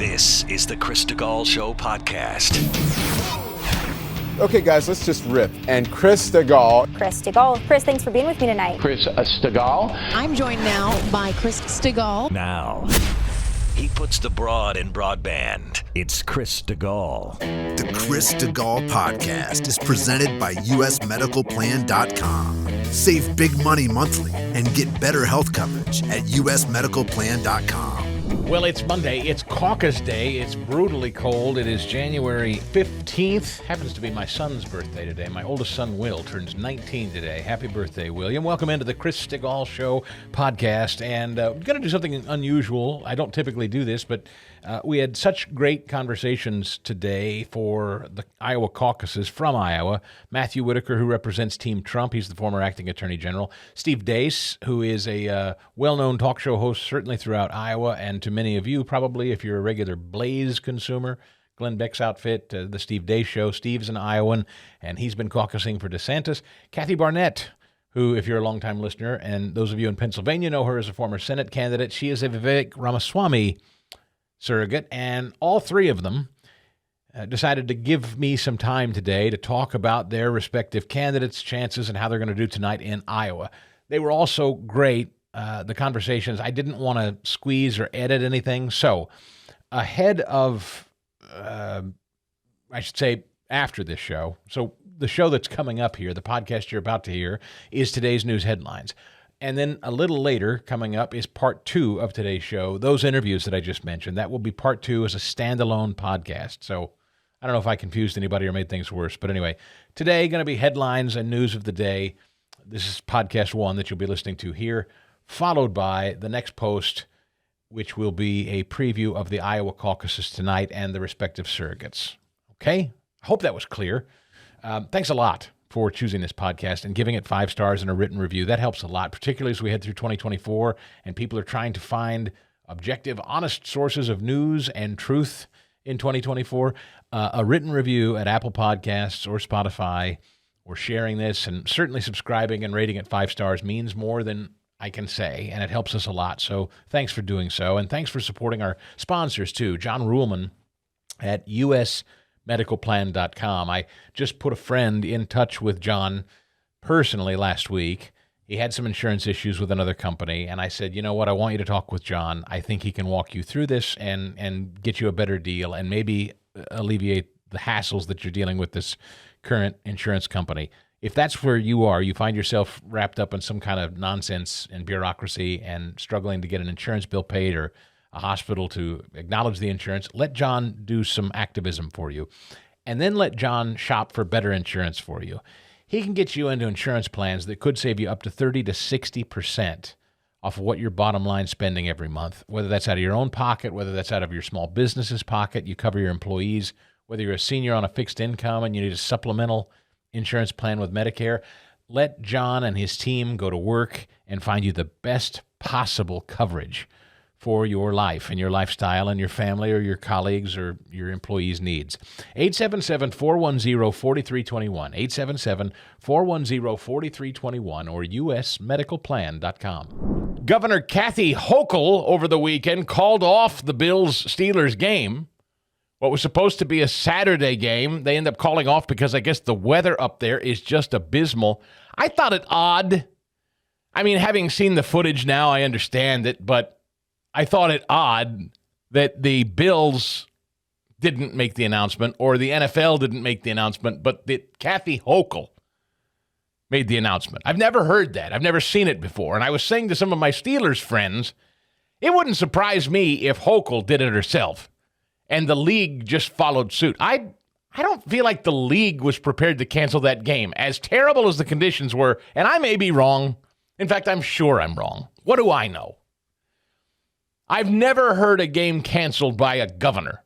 This is the Chris Stigall Show podcast. Okay, guys, let's just rip. And Chris Stigall. Chris Stigall. Chris, thanks for being with me tonight. Chris Stigall. I'm joined now by Chris Stigall. Now, he puts the broad in broadband. It's Chris Stigall. The Chris Stigall podcast is presented by usmedicalplan.com. Save big money monthly and get better health coverage at usmedicalplan.com. Well, it's Monday. It's Caucus Day. It's brutally cold. It is January 15th. Happens to be my son's birthday today. My oldest son, Will, turns 19 today. Happy birthday, William. Welcome into the Chris Stigall Show podcast. And we're going to do something unusual. I don't typically do this, but we had such great conversations today for the Iowa caucuses from Iowa. Matthew Whitaker, who represents Team Trump. He's the former acting attorney general. Steve Deace, who is a well-known talk show host, certainly throughout Iowa, and to many of you, probably, if you're a regular Blaze consumer. Glenn Beck's outfit, the Steve Deace Show. Steve's an Iowan, and he's been caucusing for DeSantis. Kathy Barnett, who, if you're a longtime listener, and those of you in Pennsylvania know her as a former Senate candidate, she is a Vivek Ramaswamy surrogate, and all three of them decided to give me some time today to talk about their respective candidates' chances and how they're going to do tonight in Iowa. They were also great, the conversations. I didn't want to squeeze or edit anything, so ahead of, I should say, after this show, so the show that's coming up here, the podcast you're about to hear, is today's news headlines. And then a little later, coming up, is part two of today's show. Those interviews that I just mentioned, that will be part two as a standalone podcast. So I don't know if I confused anybody or made things worse. But anyway, today going to be headlines and news of the day. This is podcast one that you'll be listening to here, followed by the next post, which will be a preview of the Iowa caucuses tonight and the respective surrogates. Okay? I hope that was clear. Thanks a lot for choosing this podcast and giving it 5 stars and a written review. That helps a lot, particularly as we head through 2024 and people are trying to find objective, honest sources of news and truth in 2024. A written review at Apple Podcasts or Spotify, or sharing this, and certainly subscribing and rating it 5 stars means more than I can say, and it helps us a lot. So thanks for doing so, and thanks for supporting our sponsors too. John Ruhlman at usmedicalplan.com. I just put a friend in touch with John personally last week. He had some insurance issues with another company, and I said, you know what, I want you to talk with John. I think he can walk you through this and get you a better deal and maybe alleviate the hassles that you're dealing with this current insurance company. If that's where you are, you find yourself wrapped up in some kind of nonsense and bureaucracy and struggling to get an insurance bill paid or a hospital to acknowledge the insurance, let John do some activism for you. And then let John shop for better insurance for you. He can get you into insurance plans that could save you up to 30 to 60% off of what your bottom line spending every month, whether that's out of your own pocket, whether that's out of your small business's pocket, you cover your employees, whether you're a senior on a fixed income and you need a supplemental insurance plan with Medicare. Let John and his team go to work and find you the best possible coverage for your life and your lifestyle and your family or your colleagues or your employees' needs. 877-410-4321, 877-410-4321, or usmedicalplan.com. Governor Kathy Hochul over the weekend called off the Bills-Steelers game. What was supposed to be a Saturday game, they end up calling off because I guess the weather up there is just abysmal. I thought it odd. I mean, having seen the footage now, I understand it, but I thought it odd that the Bills didn't make the announcement or the NFL didn't make the announcement, but that Kathy Hochul made the announcement. I've never heard that. I've never seen it before. And I was saying to some of my Steelers friends, it wouldn't surprise me if Hochul did it herself and the league just followed suit. I don't feel like the league was prepared to cancel that game, as terrible as the conditions were, and I may be wrong. In fact, I'm sure I'm wrong. What do I know? I've never heard a game canceled by a governor.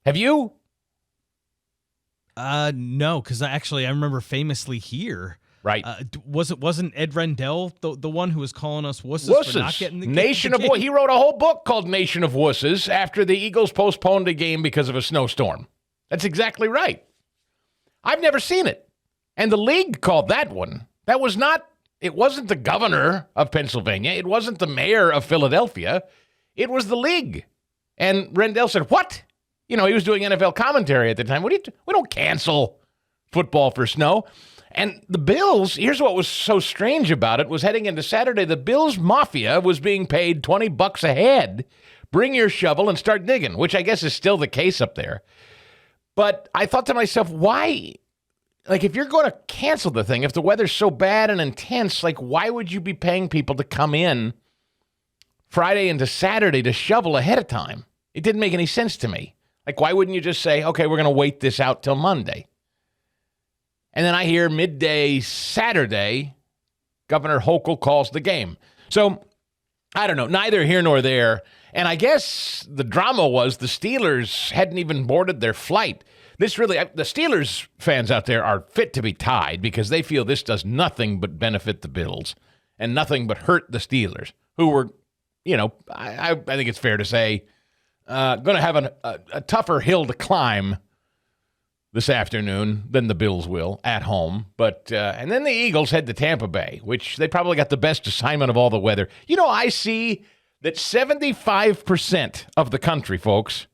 Have you? No, because I remember famously here. Right. Wasn't Ed Rendell the one who was calling us wusses for not getting the Nation of Wusses. He wrote a whole book called Nation of Wusses after the Eagles postponed a game because of a snowstorm. That's exactly right. I've never seen it. And the league called that one. That was not, it wasn't the governor of Pennsylvania. It wasn't the mayor of Philadelphia. It was the league. And Rendell said, what? He was doing NFL commentary at the time. We don't cancel football for snow. And the Bills, here's what was so strange about it, was heading into Saturday, the Bills Mafia was being paid $20 a head. Bring your shovel and start digging, which I guess is still the case up there. But I thought to myself, why? Like, if you're going to cancel the thing, if the weather's so bad and intense, like, why would you be paying people to come in Friday into Saturday to shovel ahead of time? It didn't make any sense to me. Like, why wouldn't you just say, okay, we're going to wait this out till Monday? And then I hear midday Saturday, Governor Hochul calls the game. So, I don't know, neither here nor there. And I guess the drama was the Steelers hadn't even boarded their flight. The Steelers fans out there are fit to be tied because they feel this does nothing but benefit the Bills and nothing but hurt the Steelers, who were, I think it's fair to say, going to have a tougher hill to climb this afternoon than the Bills will at home. But and then the Eagles head to Tampa Bay, which they probably got the best assignment of all the weather. I see that 75% of the country, folks,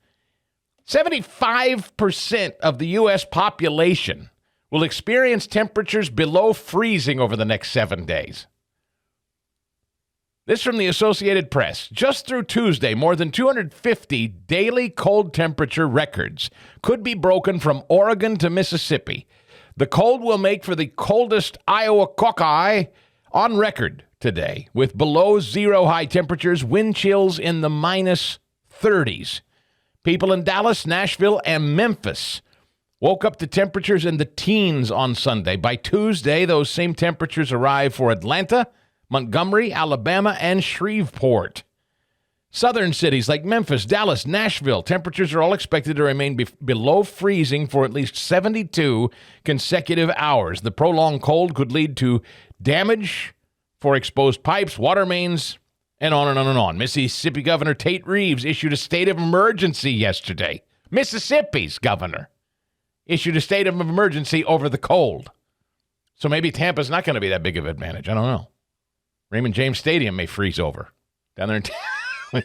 75% of the U.S. population will experience temperatures below freezing over the next 7 days. This from the Associated Press. Just through Tuesday, more than 250 daily cold temperature records could be broken from Oregon to Mississippi. The cold will make for the coldest Iowa Caucus on record today, with below zero high temperatures, wind chills in the minus 30s. People in Dallas, Nashville, and Memphis woke up to temperatures in the teens on Sunday. By Tuesday, those same temperatures arrive for Atlanta, Montgomery, Alabama, and Shreveport. Southern cities like Memphis, Dallas, Nashville, temperatures are all expected to remain below freezing for at least 72 consecutive hours. The prolonged cold could lead to damage for exposed pipes, water mains, and on and on and on. Mississippi Governor Tate Reeves issued a state of emergency yesterday. Mississippi's governor issued a state of emergency over the cold. So maybe Tampa's not going to be that big of an advantage. I don't know. Raymond James Stadium may freeze over down there in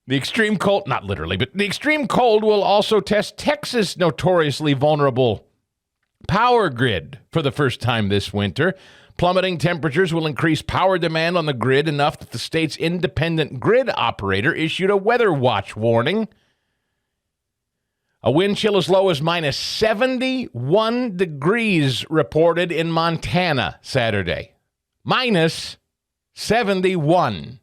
The extreme cold, not literally, but the extreme cold will also test Texas' notoriously vulnerable power grid for the first time this winter. Plummeting temperatures will increase power demand on the grid enough that the state's independent grid operator issued a weather watch warning. A wind chill as low as minus 71 degrees reported in Montana Saturday. Minus 71.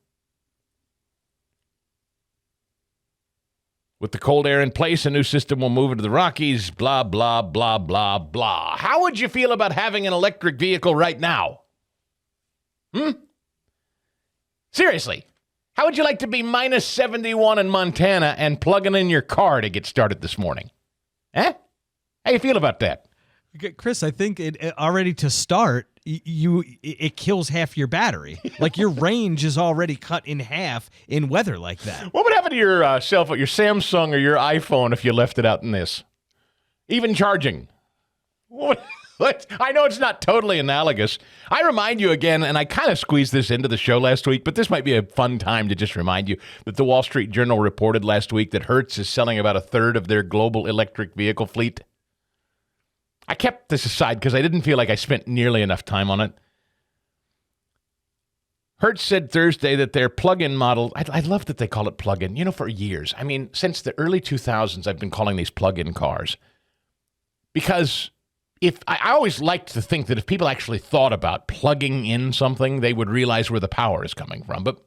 With the cold air in place, a new system will move into the Rockies, blah, blah, blah, blah, blah. How would you feel about having an electric vehicle right now? Seriously, how would you like to be minus 71 in Montana and plugging in your car to get started this morning? How you feel about that? Chris, I think it already to start, it kills half your battery. Like your range is already cut in half in weather like that. What would happen to your cell phone, your Samsung or your iPhone if you left it out in this? Even charging. What? I know it's not totally analogous. I remind you again, and I kind of squeezed this into the show last week, but this might be a fun time to just remind you that the Wall Street Journal reported last week that Hertz is selling about a third of their global electric vehicle fleet. I kept this aside because I didn't feel like I spent nearly enough time on it. Hertz said Thursday that their plug-in model, I love that they call it plug-in, for years. I mean, since the early 2000s, I've been calling these plug-in cars. Because I always liked to think that if people actually thought about plugging in something, they would realize where the power is coming from. But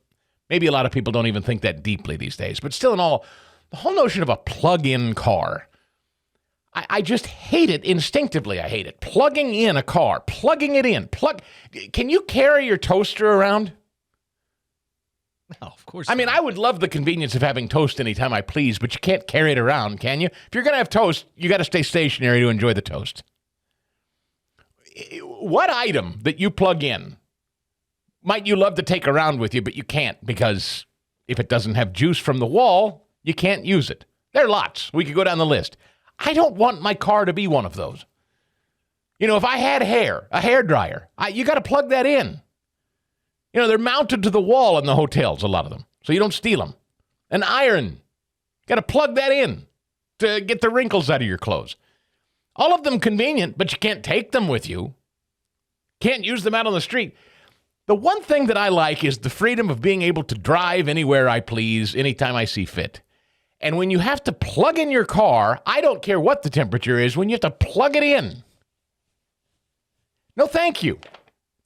maybe a lot of people don't even think that deeply these days. But still in all, the whole notion of a plug-in car, I just hate it instinctively. I hate it. Plugging in a car, plugging it in. Can you carry your toaster around? No, of course I mean, I would love the convenience of having toast anytime I please, but you can't carry it around, can you? If you're going to have toast, you got to stay stationary to enjoy the toast. What item that you plug in might you love to take around with you, but you can't because if it doesn't have juice from the wall, you can't use it. There are lots. We could go down the list. I don't want my car to be one of those. If I had a hair dryer, you got to plug that in. They're mounted to the wall in the hotels, a lot of them, so you don't steal them. An iron. Got to plug that in to get the wrinkles out of your clothes. All of them convenient, but you can't take them with you. Can't use them out on the street. The one thing that I like is the freedom of being able to drive anywhere I please, anytime I see fit. And when you have to plug in your car, I don't care what the temperature is, when you have to plug it in. No, thank you.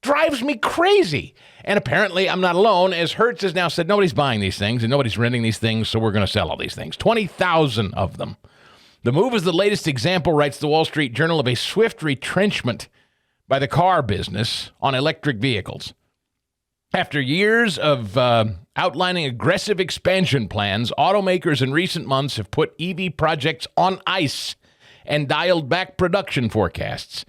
Drives me crazy. And apparently I'm not alone, as Hertz has now said nobody's buying these things and nobody's renting these things, so we're going to sell all these things. 20,000 of them. The move is the latest example, writes the Wall Street Journal, of a swift retrenchment by the car business on electric vehicles. After years of outlining aggressive expansion plans, automakers in recent months have put EV projects on ice and dialed back production forecasts,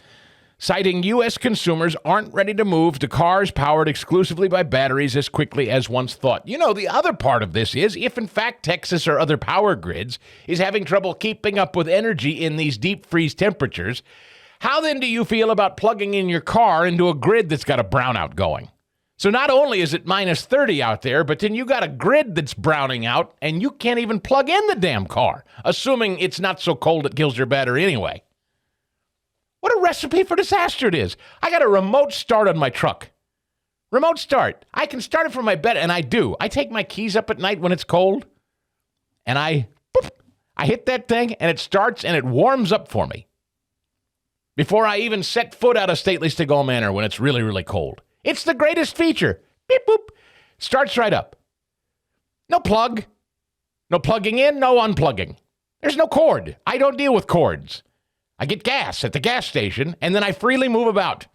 citing U.S. consumers aren't ready to move to cars powered exclusively by batteries as quickly as once thought. You know, the other part of this is, if in fact Texas or other power grids is having trouble keeping up with energy in these deep freeze temperatures, how then do you feel about plugging in your car into a grid that's got a brownout going? So not only is it minus 30 out there, but then you got a grid that's browning out and you can't even plug in the damn car, assuming it's not so cold it kills your battery anyway. What a recipe for disaster it is. I got a remote start on my truck. Remote start. I can start it from my bed, and I do. I take my keys up at night when it's cold, and I hit that thing, and it starts, and it warms up for me before I even set foot out of stately Stigall Manor when it's really, really cold. It's the greatest feature. Beep, boop. Starts right up. No plug. No plugging in, no unplugging. There's no cord. I don't deal with cords. I get gas at the gas station, and then I freely move about.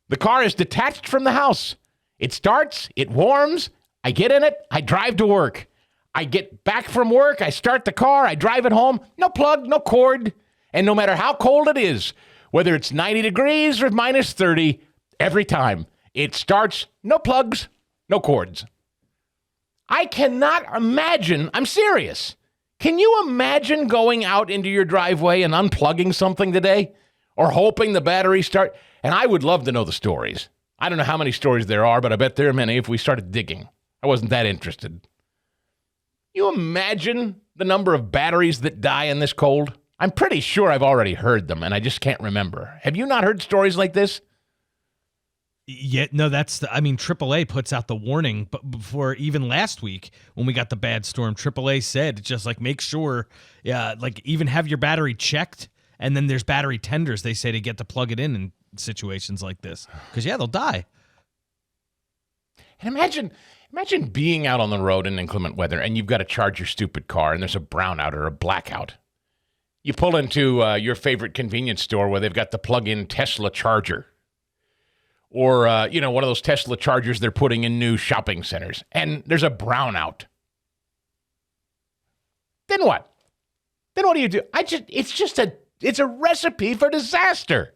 The car is detached from the house. It starts, it warms, I get in it, I drive to work. I get back from work, I start the car, I drive it home. No plug, no cord. And no matter how cold it is, whether it's 90 degrees or minus 30, every time, it starts, no plugs, no cords. I cannot imagine, I'm serious. Can you imagine going out into your driveway and unplugging something today? Or hoping the battery start? And I would love to know the stories. I don't know how many stories there are, but I bet there are many if we started digging. I wasn't that interested. You imagine the number of batteries that die in this cold? I'm pretty sure I've already heard them, and I just can't remember. Have you not heard stories like this? Yeah, no, AAA puts out the warning, but before even last week when we got the bad storm, AAA said just like make sure, even have your battery checked, and then there's battery tenders they say to get to plug it in situations like this because they'll die. And imagine being out on the road in inclement weather and you've got to charge your stupid car and there's a brownout or a blackout. You pull into your favorite convenience store where they've got the plug-in Tesla charger. Or, one of those Tesla chargers they're putting in new shopping centers. And there's a brownout. Then what? Then what do you do? It's a recipe for disaster.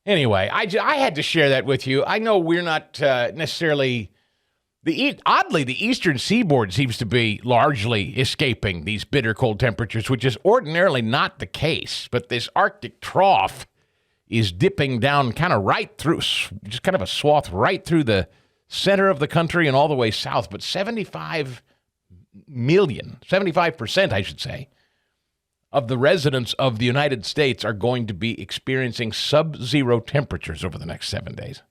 Anyway, I had to share that with you. I know we're not necessarily... Oddly, the eastern seaboard seems to be largely escaping these bitter cold temperatures, which is ordinarily not the case. But this Arctic trough is dipping down kind of right through, just kind of a swath right through the center of the country and all the way south. But 75%, I should say, of the residents of the United States are going to be experiencing sub-zero temperatures over the next 7 days.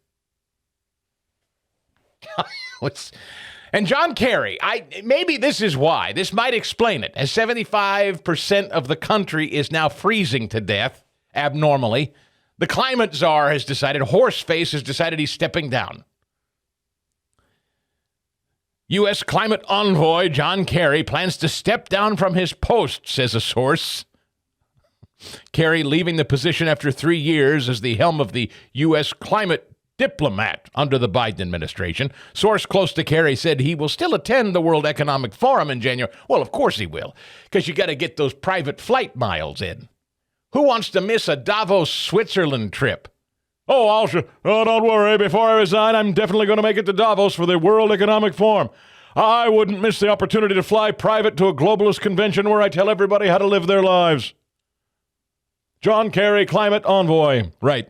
And John Kerry, maybe this is why. This might explain it. As 75% of the country is now freezing to death abnormally, the climate czar has decided, Horseface has decided he's stepping down. U.S. climate envoy John Kerry plans to step down from his post, says a source. Kerry leaving the position after 3 years as the helm of the U.S. climate diplomat under the Biden administration. Source close to Kerry said he will still attend the World Economic Forum in January. Well, of course he will, because you got to get those private flight miles in. Who wants to miss a Davos, Switzerland trip? Oh, don't worry. Before I resign, I'm definitely going to make it to Davos for the World Economic Forum. I wouldn't miss the opportunity to fly private to a globalist convention where I tell everybody how to live their lives. John Kerry, climate envoy. Right.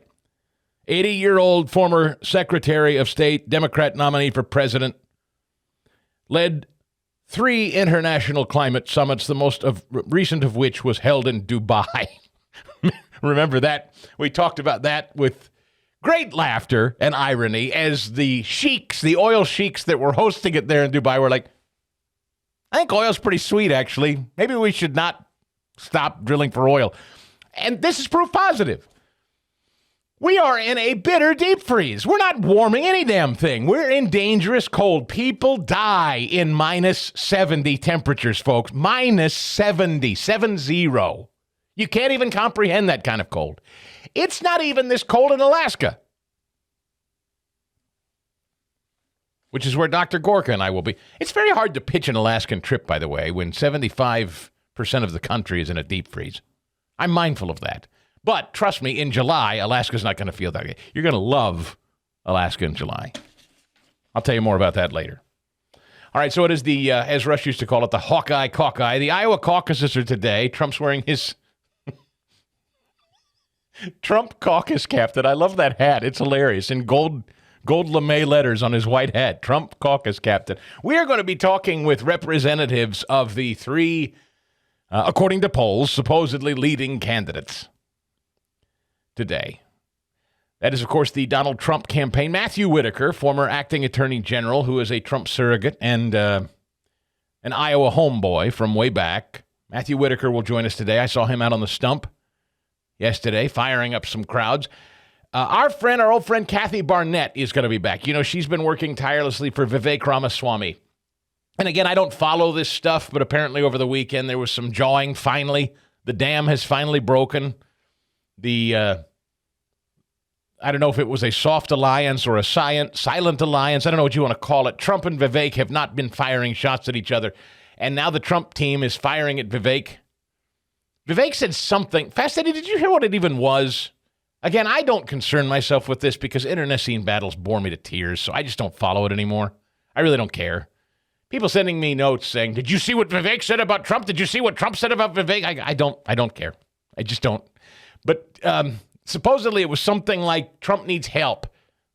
80-year-old former Secretary of State, Democrat nominee for president, led 3 international climate summits, the most recent of which was held in Dubai. Remember that? We talked about that with great laughter and irony as the sheiks, the oil sheiks that were hosting it there in Dubai were like, I think oil's pretty sweet, actually. Maybe we should not stop drilling for oil. And this is proof positive. We are in a bitter deep freeze. We're not warming any damn thing. We're in dangerous cold. People die in minus 70 temperatures, folks. Minus 70, 7-0. You can't even comprehend that kind of cold. It's not even this cold in Alaska, which is where Dr. Gorka and I will be. It's very hard to pitch an Alaskan trip, by the way, when 75% of the country is in a deep freeze. I'm mindful of that. But trust me, in July, Alaska's not going to feel that way. You're going to love Alaska in July. I'll tell you more about that later. All right, so it is the, as Rush used to call it, the Hawkeye Caucus. The Iowa caucuses are today. Trump's wearing his Trump caucus captain. I love that hat. It's hilarious. In gold lame letters on his white hat. Trump caucus captain. We are going to be talking with representatives of the 3, according to polls, supposedly leading candidates today. That is, of course, the Donald Trump campaign. Matthew Whitaker, former acting attorney general, who is a Trump surrogate and an Iowa homeboy from way back. Matthew Whitaker will join us today. I saw him out on the stump yesterday, firing up some crowds. Our old friend Kathy Barnett is going to be back. You know, she's been working tirelessly for Vivek Ramaswamy. And again, I don't follow this stuff, but apparently over the weekend there was some jawing finally. The dam has finally broken. I don't know if it was a soft alliance or a silent alliance. I don't know what you want to call it. Trump and Vivek have not been firing shots at each other. And now the Trump team is firing at Vivek. Vivek said something. Fascinating. Did you hear what it even was? Again, I don't concern myself with this because internecine battles bore me to tears, so I just don't follow it anymore. I really don't care. People sending me notes saying, did you see what Vivek said about Trump? Did you see what Trump said about Vivek? I don't care. I just don't. But supposedly it was something like Trump needs help.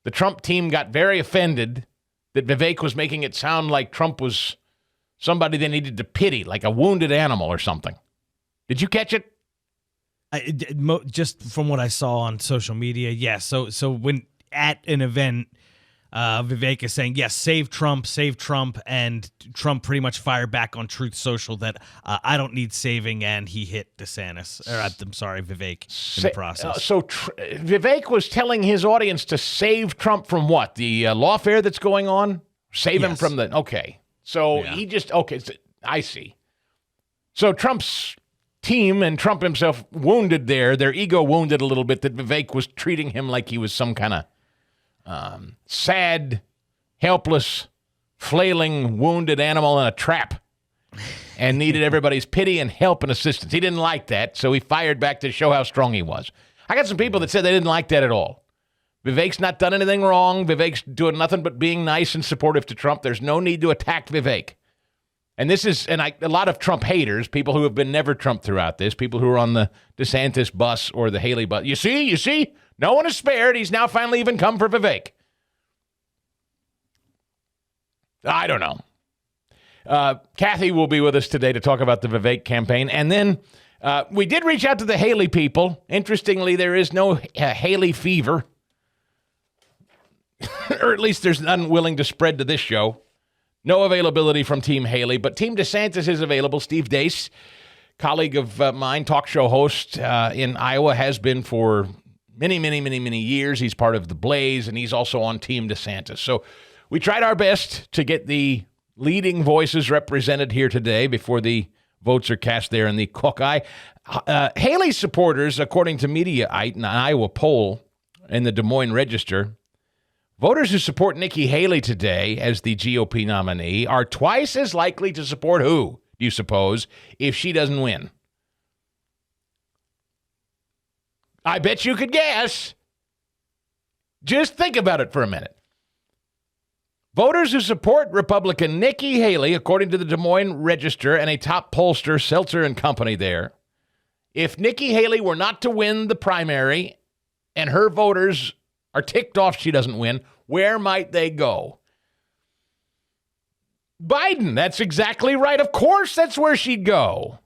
The Trump team got very offended that Vivek was making it sound like Trump was somebody they needed to pity, like a wounded animal or something. Did you catch it? Just from what I saw on social media, yes. So when at an event, Vivek is saying, yes, save Trump, and Trump pretty much fired back on Truth Social that I don't need saving, and he hit DeSantis, Vivek in the process. Vivek was telling his audience to save Trump from what? The lawfare that's going on? Save him from the... Okay. So he just... Okay, I see. So Trump's team and Trump himself wounded their ego wounded a little bit that Vivek was treating him like he was some kind of sad, helpless, flailing, wounded animal in a trap and needed everybody's pity and help and assistance. He didn't like that, so he fired back to show how strong he was. I got some people that said they didn't like that at all. Vivek's not done anything wrong. Vivek's doing nothing but being nice and supportive to Trump. There's no need to attack Vivek. And this is, a lot of Trump haters, people who have been never Trump throughout this, people who are on the DeSantis bus or the Haley bus. You see, no one is spared. He's now finally even come for Vivek. I don't know. Kathy will be with us today to talk about the Vivek campaign. And then we did reach out to the Haley people. Interestingly, there is no Haley fever. Or at least there's none willing to spread to this show. No availability from Team Haley, but Team DeSantis is available. Steve Deace, colleague of mine, talk show host in Iowa, has been for many years. He's part of the Blaze, and he's also on Team DeSantis. So we tried our best to get the leading voices represented here today before the votes are cast there in the Caucus. Haley supporters, according to Mediaite, an Iowa poll in the Des Moines Register, voters who support Nikki Haley today as the GOP nominee are twice as likely to support who, do you suppose, if she doesn't win? I bet you could guess. Just think about it for a minute. Voters who support Republican Nikki Haley, according to the Des Moines Register and a top pollster, Seltzer and Company there, if Nikki Haley were not to win the primary and her voters are ticked off she doesn't win, where might they go? Biden. That's exactly right. Of course, that's where she'd go.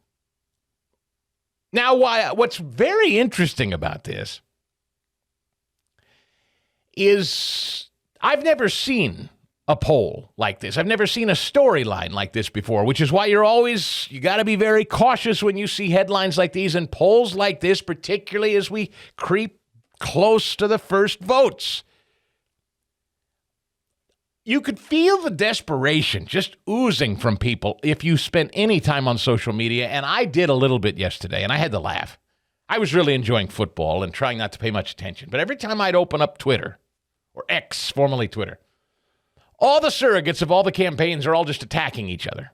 Now, what's very interesting about this is I've never seen a poll like this. I've never seen a storyline like this before, which is why you got to be very cautious when you see headlines like these and polls like this, particularly as we creep close to the first votes. You could feel the desperation just oozing from people if you spent any time on social media, and I did a little bit yesterday, and I had to laugh. I was really enjoying football and trying not to pay much attention, but every time I'd open up Twitter, or X, formerly Twitter, all the surrogates of all the campaigns are all just attacking each other.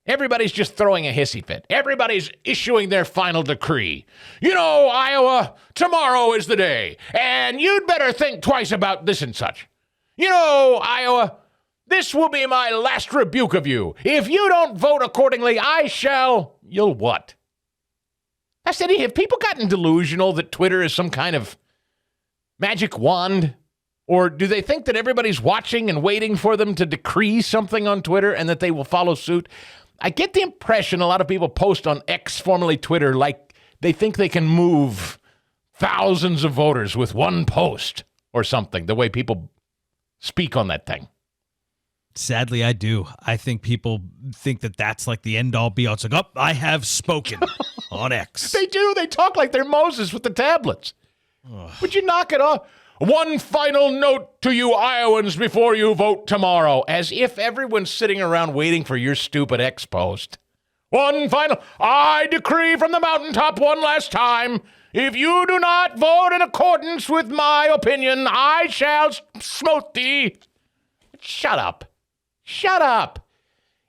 Everybody's just throwing a hissy fit. Everybody's issuing their final decree. You know, Iowa, tomorrow is the day, and you'd better think twice about this and such. You know, Iowa, this will be my last rebuke of you. If you don't vote accordingly, you'll what? I said, have people gotten delusional that Twitter is some kind of magic wand? Or do they think that everybody's watching and waiting for them to decree something on Twitter and that they will follow suit? I get the impression a lot of people post on X, formerly Twitter, like they think they can move thousands of voters with one post or something, the way people speak on that thing. Sadly, I do. I think people think that that's like the end all be all. It's like, I have spoken on X. They do. They talk like they're Moses with the tablets. Would you knock it off? One final note to you Iowans before you vote tomorrow, as if everyone's sitting around waiting for your stupid X post. I decree from the mountaintop one last time, if you do not vote in accordance with my opinion, I shall smote thee. Shut up. Shut up.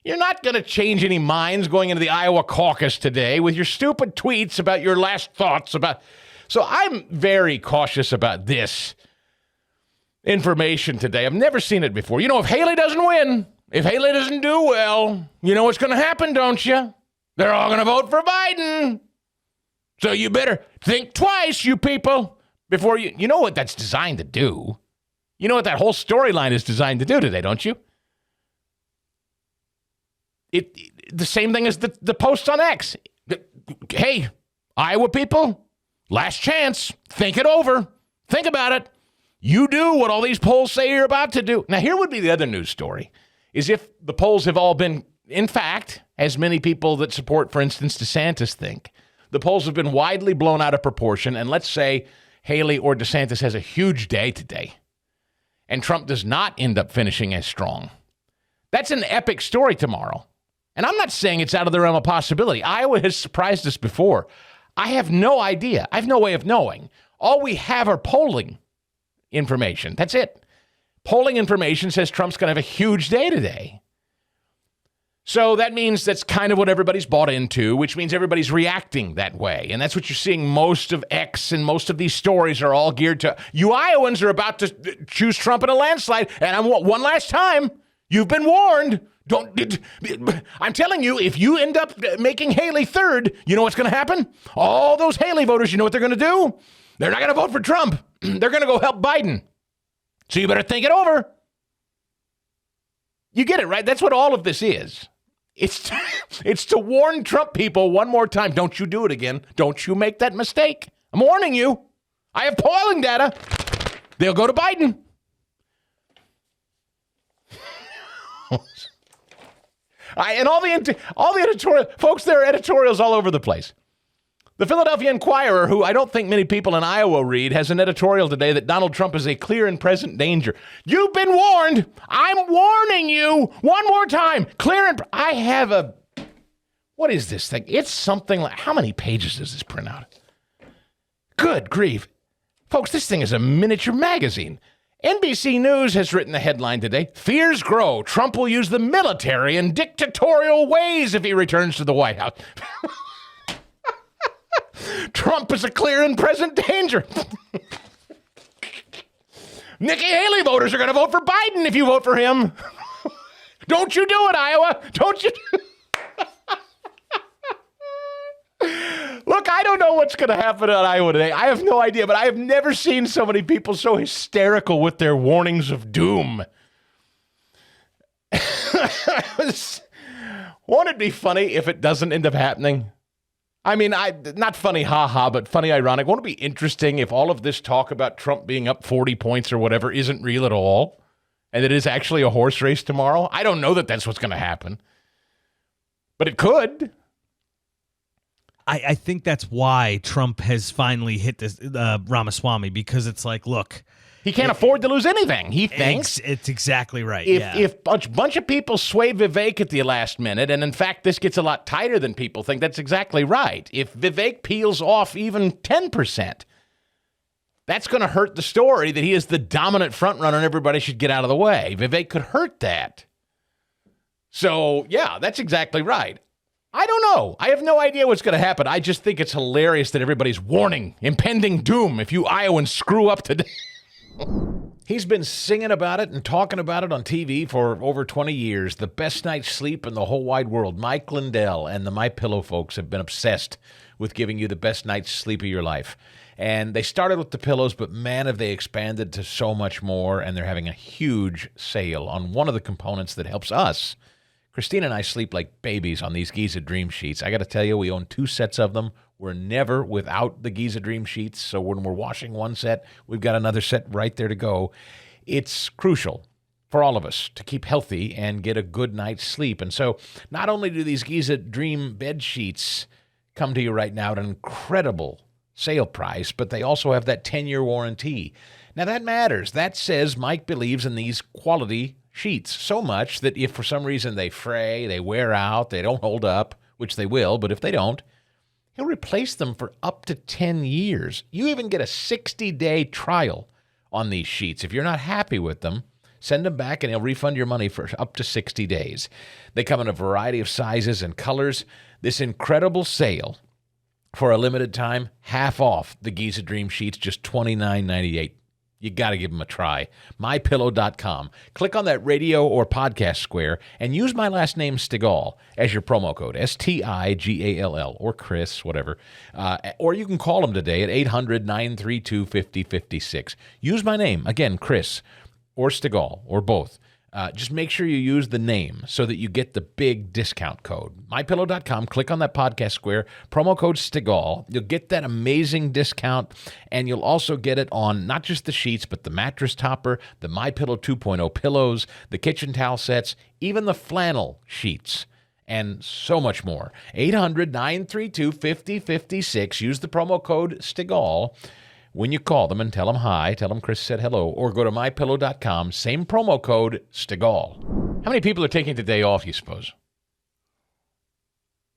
You're not going to change any minds going into the Iowa caucus today with your stupid tweets about your last thoughts about... So I'm very cautious about this information today. I've never seen it before. You know, if Haley doesn't win, if Haley doesn't do well, you know what's going to happen, don't you? They're all going to vote for Biden. So you better think twice, you people, before you know what that's designed to do. You know what that whole storyline is designed to do today, don't you? The same thing as the post on X. Hey, Iowa people, last chance. Think it over. Think about it. You do what all these polls say you're about to do. Now, here would be the other news story, is if the polls have all been, in fact, as many people that support, for instance, DeSantis think, the polls have been widely blown out of proportion, and let's say Haley or DeSantis has a huge day today, and Trump does not end up finishing as strong. That's an epic story tomorrow. And I'm not saying it's out of the realm of possibility. Iowa has surprised us before. I have no idea. I have no way of knowing. All we have are polling information. That's it. Polling information says Trump's going to have a huge day today. So that means that's kind of what everybody's bought into, which means everybody's reacting that way. And that's what you're seeing. Most of X and most of these stories are all geared to, you Iowans are about to choose Trump in a landslide. And one last time, you've been warned. I'm telling you, if you end up making Haley third, you know what's going to happen? All those Haley voters, you know what they're going to do? They're not going to vote for Trump. They're going to go help Biden. So you better think it over. You get it, right? That's what all of this is. It's to warn Trump people one more time. Don't you do it again. Don't you make that mistake. I'm warning you. I have polling data. They'll go to Biden. And all the editorial folks, there are editorials all over the place. The Philadelphia Inquirer, who I don't think many people in Iowa read, has an editorial today that Donald Trump is a clear and present danger. You've been warned. I'm warning you one more time. I have a, what is this thing? It's something like, how many pages does this print out? Good grief. Folks, this thing is a miniature magazine. NBC News has written the headline today, fears grow. Trump will use the military in dictatorial ways if he returns to the White House. Trump is a clear and present danger. Nikki Haley voters are going to vote for Biden if you vote for him. Don't you do it, Iowa. Don't you? Look, I don't know what's going to happen in Iowa today. I have no idea, but I have never seen so many people so hysterical with their warnings of doom. Won't it be funny if it doesn't end up happening? I mean, not funny, ha-ha, but funny, ironic. Won't it be interesting if all of this talk about Trump being up 40 points or whatever isn't real at all, and it is actually a horse race tomorrow? I don't know that that's what's going to happen, but it could. I think that's why Trump has finally hit this Ramaswamy, because it's like, look, he can't afford to lose anything, he thinks. It's exactly right. If a bunch of people sway Vivek at the last minute, and in fact, this gets a lot tighter than people think, that's exactly right. If Vivek peels off even 10%, that's going to hurt the story that he is the dominant frontrunner and everybody should get out of the way. Vivek could hurt that. So, yeah, that's exactly right. I don't know. I have no idea what's going to happen. I just think it's hilarious that everybody's warning, impending doom if you Iowans screw up today. He's been singing about it and talking about it on TV for over 20 years. The best night's sleep in the whole wide world. Mike Lindell and the MyPillow folks have been obsessed with giving you the best night's sleep of your life. And they started with the pillows, but man, have they expanded to so much more. And they're having a huge sale on one of the components that helps us. Christina and I sleep like babies on these Giza Dream Sheets. I got to tell you, we own 2 sets of them. We're never without the Giza Dream Sheets. So when we're washing one set, we've got another set right there to go. It's crucial for all of us to keep healthy and get a good night's sleep. And so not only do these Giza Dream bed sheets come to you right now at an incredible sale price, but they also have that 10-year warranty. Now that matters. That says Mike believes in these quality sheets so much that if for some reason they fray, they wear out, they don't hold up, which they will, but if they don't, he'll replace them for up to 10 years. You even get a 60-day trial on these sheets. If you're not happy with them, send them back and he'll refund your money for up to 60 days. They come in a variety of sizes and colors. This incredible sale for a limited time, half off the Giza Dream Sheets, just $29.98. You got to give them a try. MyPillow.com. Click on that radio or podcast square and use my last name, Stigall, as your promo code, Stigall, or Chris, whatever. Or you can call them today at 800-932-5056. Use my name, again, Chris, or Stigall, or both. Just make sure you use the name so that you get the big discount code. MyPillow.com, click on that podcast square, promo code Stigall. You'll get that amazing discount, and you'll also get it on not just the sheets, but the mattress topper, the MyPillow 2.0 pillows, the kitchen towel sets, even the flannel sheets, and so much more. 800-932-5056. Use the promo code Stigall when you call them and tell them hi, tell them Chris said hello, or go to MyPillow.com, same promo code, Stigall. How many people are taking the day off, you suppose?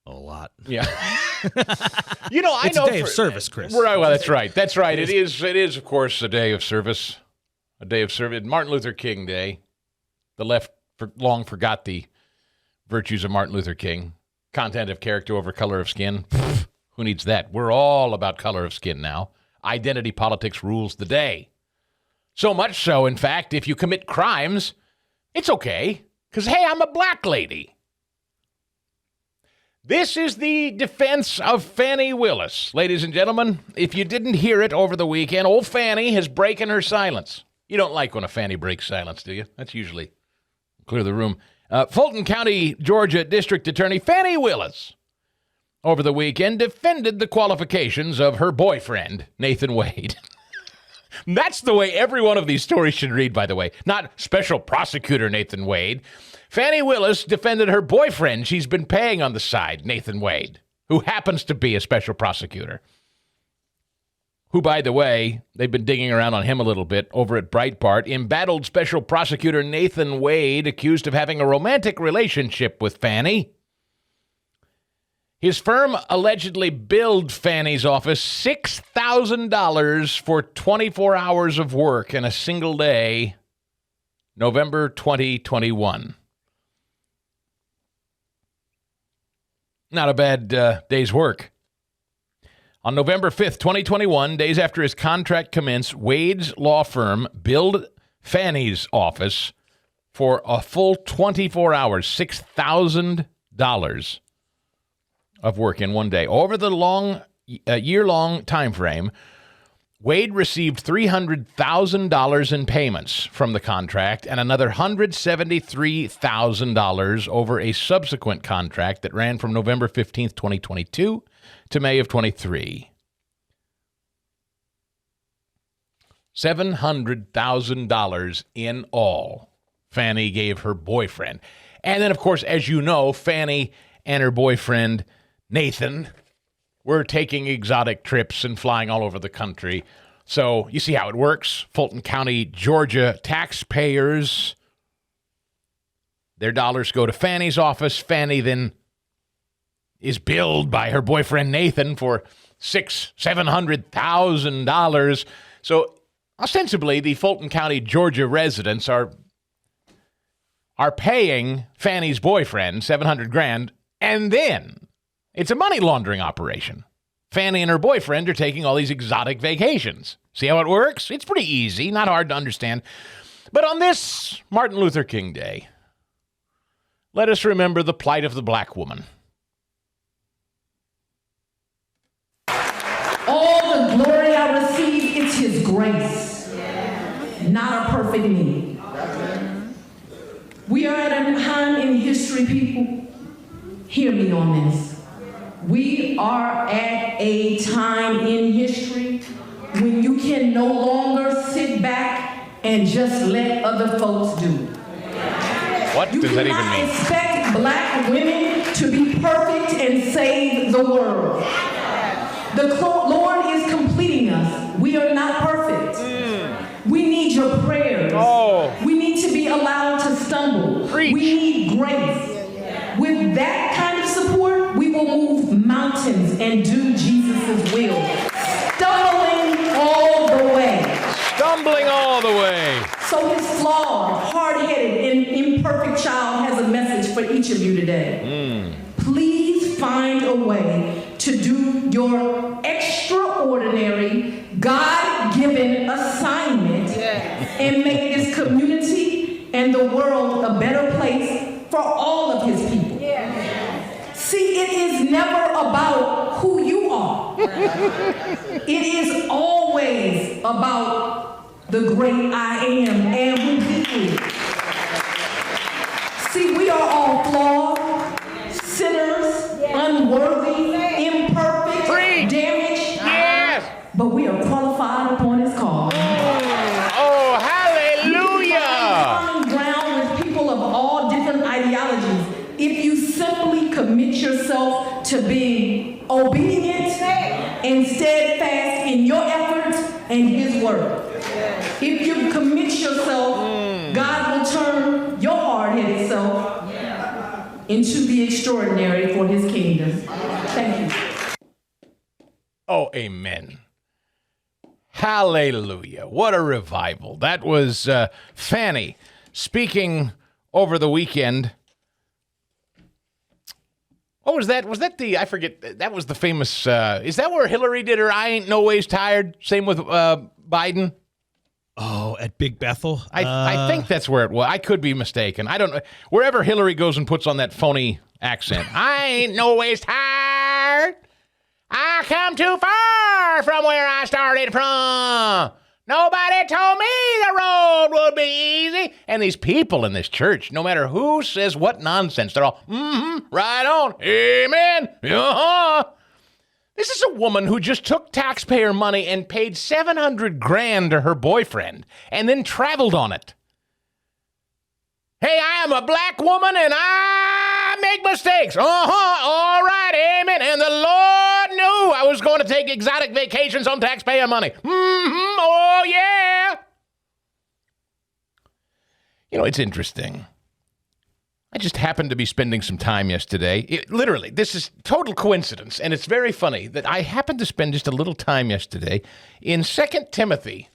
A lot. Yeah. You know, I It's know. a day of service, Chris. Right, well, that's right. That's right. It is, of course, a day of service. A day of service. Martin Luther King Day. The left long forgot the virtues of Martin Luther King. Content of character over color of skin. Who needs that? We're all about color of skin now. Identity politics rules the day. So much so, in fact, if you commit crimes, it's okay, because, hey, I'm a black lady. This is the defense of Fanni Willis, ladies and gentlemen. If you didn't hear it over the weekend, old Fanni has broken her silence. You don't like when a Fanni breaks silence, do you? That's usually clear the room. Fulton County, Georgia District Attorney Fanni Willis over the weekend defended the qualifications of her boyfriend, Nathan Wade. That's the way every one of these stories should read, by the way. Not special prosecutor Nathan Wade. Fanni Willis defended her boyfriend she's been paying on the side, Nathan Wade, who happens to be a special prosecutor. Who, by the way, they've been digging around on him a little bit over at Breitbart. Embattled special prosecutor Nathan Wade accused of having a romantic relationship with Fanni. His firm allegedly billed Fanni's office $6,000 for 24 hours of work in a single day, November 2021. Not a bad day's work. On November 5th, 2021, days after his contract commenced, Wade's law firm billed Fanni's office for a full 24 hours, $6,000 of work in one day. Over the long year-long time frame, Wade received $300,000 in payments from the contract and another $173,000 over a subsequent contract that ran from November 15th, 2022 to May of 23. $700,000 in all Fanni gave her boyfriend. And then, of course, as you know, Fanni and her boyfriend, Nathan, were taking exotic trips and flying all over the country. So you see how it works. Fulton County, Georgia taxpayers, their dollars go to Fanni's office. Fanni then is billed by her boyfriend, Nathan, for $700,000. So ostensibly, the Fulton County, Georgia residents are paying Fanni's boyfriend $700,000, and then it's a money laundering operation. Fanni and her boyfriend are taking all these exotic vacations. See how it works? It's pretty easy, not hard to understand. But on this Martin Luther King Day, let us remember the plight of the black woman. All the glory I receive, it's His grace, not a perfect me. We are at a time in history, people. Hear me on this. We are at a time in history when you can no longer sit back and just let other folks do it. What does that even mean? You cannot expect black women to be perfect and save the world. The Lord is completing us. We are not perfect. We need your prayers. We need to be allowed to stumble. Preach. We need grace. With that kind of support, we will move mountains and do Jesus' will. Stumbling all the way. Stumbling all the way. So his flawed, hard-headed, and imperfect child has a message for each of you today. Please find a way to do your extraordinary, God-given assignment and make this community and the world a better place for all of his people. See, it is never about who you are. It is always about the great I am and who he is. See, we are all flawed, sinners, unworthy, imperfect, damaged. Yes. But we are qualified upon his call. Oh, hallelujah. Common ground with people of all different ideologies. If you simply commit yourself to being obedient and steadfast in your efforts and his word. If you commit yourself, God will turn your hard-headed self into the extraordinary for his kingdom. Thank you. Oh, amen. Hallelujah. What a revival. That was Fanni speaking over the weekend. What was that? Was that the, I forget, that was the famous, is that where Hillary did her I ain't no ways tired? Same with Biden? Oh, at Big Bethel? I think that's where it was. I could be mistaken. I don't know. Wherever Hillary goes and puts on that phony accent. I ain't no ways tired. I come too far from where I started from. Nobody told me the road would be easy. And these people in this church, no matter who says what nonsense, they're all, right on, amen, This is a woman who just took taxpayer money and paid $700,000 to her boyfriend and then traveled on it. Hey, I am a black woman and I make mistakes. All right, amen. And the Lord knew I was going to take exotic vacations on taxpayer money. Oh, yeah. You know, it's interesting. I just happened to be spending some time yesterday. Literally, this is total coincidence, and it's very funny that I happened to spend just a little time yesterday in 2 Timothy.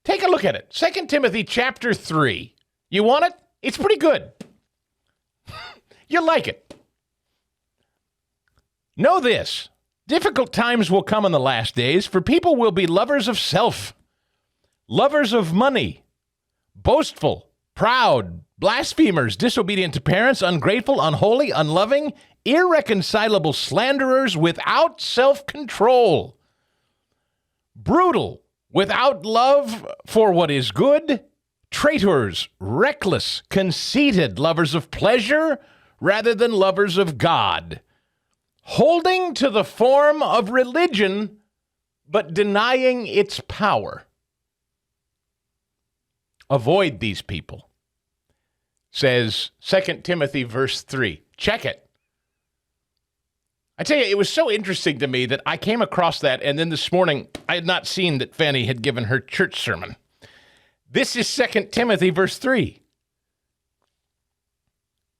Take a look at it. 2 Timothy chapter 3. You want it? It's pretty good. You'll like it. Know this. Difficult times will come in the last days, for people will be lovers of self, lovers of money, boastful, proud, blasphemers, disobedient to parents, ungrateful, unholy, unloving, irreconcilable, slanderers, without self-control, brutal, without love for what is good, traitors, reckless, conceited, lovers of pleasure rather than lovers of God, holding to the form of religion but denying its power. Avoid these people, says 2 Timothy verse 3. Check it. I tell you, it was so interesting to me that I came across that, and then this morning I had not seen that Fanni had given her church sermon. This is 2 Timothy verse 3.